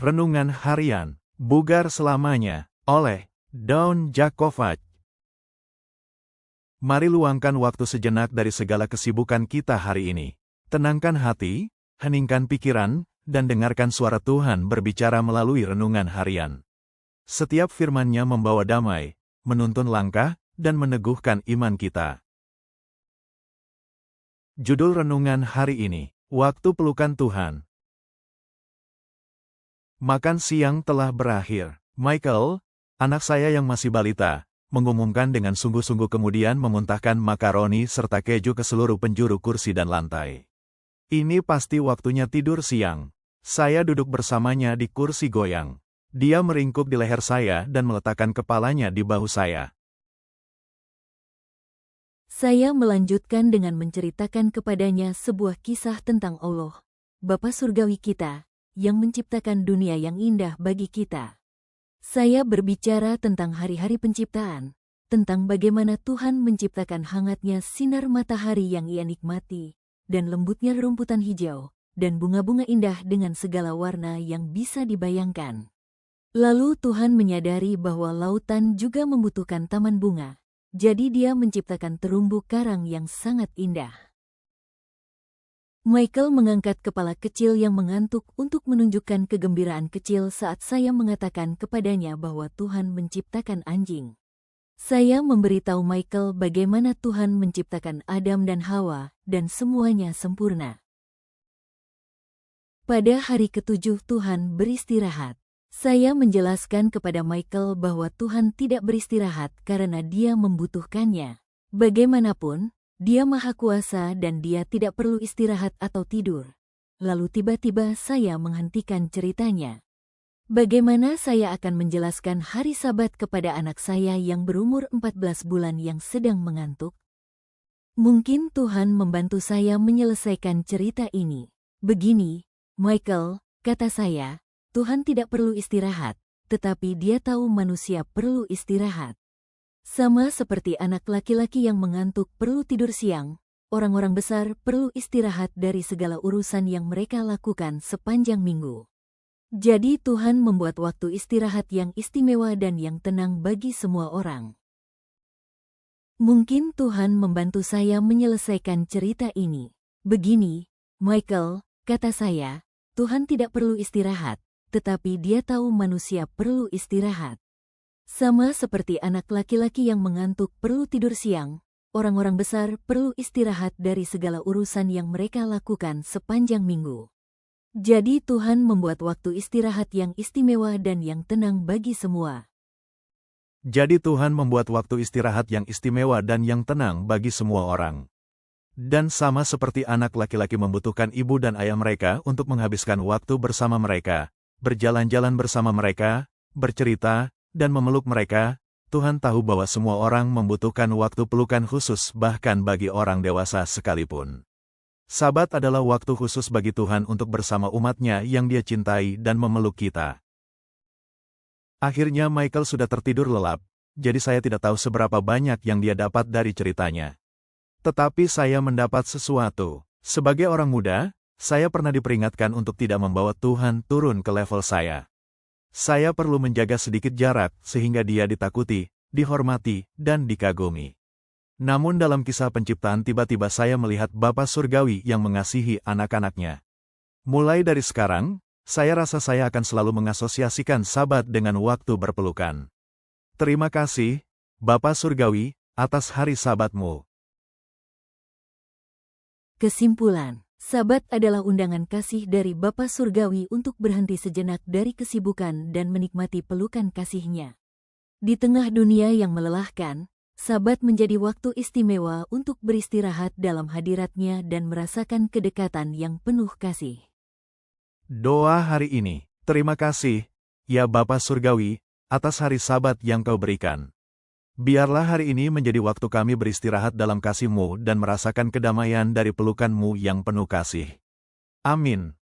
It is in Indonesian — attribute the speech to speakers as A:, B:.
A: Renungan Harian, Bugar Selamanya, oleh Dawn Jakovac. Mari luangkan waktu sejenak dari segala kesibukan kita hari ini. Tenangkan hati, heningkan pikiran, dan dengarkan suara Tuhan berbicara melalui renungan harian. Setiap firman-Nya membawa damai, menuntun langkah, dan meneguhkan iman kita. Judul renungan hari ini, Waktu Pelukan Tuhan. Makan siang telah berakhir. Michael, anak saya yang masih balita, mengumumkan dengan sungguh-sungguh kemudian memuntahkan makaroni serta keju ke seluruh penjuru kursi dan lantai. Ini pasti waktunya tidur siang. Saya duduk bersamanya di kursi goyang. Dia meringkuk di leher saya dan meletakkan kepalanya di bahu saya.
B: Saya melanjutkan dengan menceritakan kepadanya sebuah kisah tentang Allah, Bapa Surgawi kita, yang menciptakan dunia yang indah bagi kita. Saya berbicara tentang hari-hari penciptaan, tentang bagaimana Tuhan menciptakan hangatnya sinar matahari yang Ia nikmati, dan lembutnya rumputan hijau, dan bunga-bunga indah dengan segala warna yang bisa dibayangkan. Lalu Tuhan menyadari bahwa lautan juga membutuhkan taman bunga, jadi Dia menciptakan terumbu karang yang sangat indah. Michael mengangkat kepala kecil yang mengantuk untuk menunjukkan kegembiraan kecil saat saya mengatakan kepadanya bahwa Tuhan menciptakan anjing. Saya memberitahu Michael bagaimana Tuhan menciptakan Adam dan Hawa, dan semuanya sempurna. Pada hari ketujuh Tuhan beristirahat. Saya menjelaskan kepada Michael bahwa Tuhan tidak beristirahat karena Dia membutuhkannya. Bagaimanapun, Dia Maha Kuasa dan Dia tidak perlu istirahat atau tidur. Lalu tiba-tiba saya menghentikan ceritanya. Bagaimana saya akan menjelaskan hari Sabat kepada anak saya yang berumur 14 bulan yang sedang mengantuk? Mungkin Tuhan membantu saya menyelesaikan cerita ini. Begini, Michael, kata saya, Tuhan tidak perlu istirahat, tetapi Dia tahu manusia perlu istirahat. Sama seperti anak laki-laki yang mengantuk perlu tidur siang, orang-orang besar perlu istirahat dari segala urusan yang mereka lakukan sepanjang minggu. Jadi Tuhan membuat waktu istirahat yang istimewa dan yang tenang bagi semua orang. Mungkin Tuhan membantu saya menyelesaikan cerita ini. Begini, Michael, kata saya, Tuhan tidak perlu istirahat, tetapi Dia tahu manusia perlu istirahat. Sama seperti anak laki-laki yang mengantuk perlu tidur siang, orang-orang besar perlu istirahat dari segala urusan yang mereka lakukan sepanjang minggu. Jadi Tuhan membuat waktu istirahat yang istimewa dan yang tenang bagi semua.
A: Jadi Tuhan membuat waktu istirahat yang istimewa dan yang tenang bagi semua orang. Dan sama seperti anak laki-laki membutuhkan ibu dan ayah mereka untuk menghabiskan waktu bersama mereka, berjalan-jalan bersama mereka, bercerita, dan memeluk mereka, Tuhan tahu bahwa semua orang membutuhkan waktu pelukan khusus bahkan bagi orang dewasa sekalipun. Sabat adalah waktu khusus bagi Tuhan untuk bersama umat-Nya yang Dia cintai dan memeluk kita. Akhirnya Michael sudah tertidur lelap, jadi saya tidak tahu seberapa banyak yang dia dapat dari ceritanya. Tetapi saya mendapat sesuatu. Sebagai orang muda, saya pernah diperingatkan untuk tidak membawa Tuhan turun ke level saya. Saya perlu menjaga sedikit jarak sehingga Dia ditakuti, dihormati, dan dikagumi. Namun dalam kisah penciptaan tiba-tiba saya melihat Bapa Surgawi yang mengasihi anak-anak-Nya. Mulai dari sekarang, saya rasa saya akan selalu mengasosiasikan Sabat dengan waktu berpelukan. Terima kasih, Bapa Surgawi, atas hari Sabat-Mu.
B: Kesimpulan, Sabat adalah undangan kasih dari Bapa Surgawi untuk berhenti sejenak dari kesibukan dan menikmati pelukan kasih-Nya. Di tengah dunia yang melelahkan, Sabat menjadi waktu istimewa untuk beristirahat dalam hadirat-Nya dan merasakan kedekatan yang penuh kasih.
A: Doa hari ini, terima kasih, ya Bapa Surgawi, atas hari Sabat yang Kau berikan. Biarlah hari ini menjadi waktu kami beristirahat dalam kasih-Mu dan merasakan kedamaian dari pelukan-Mu yang penuh kasih. Amin.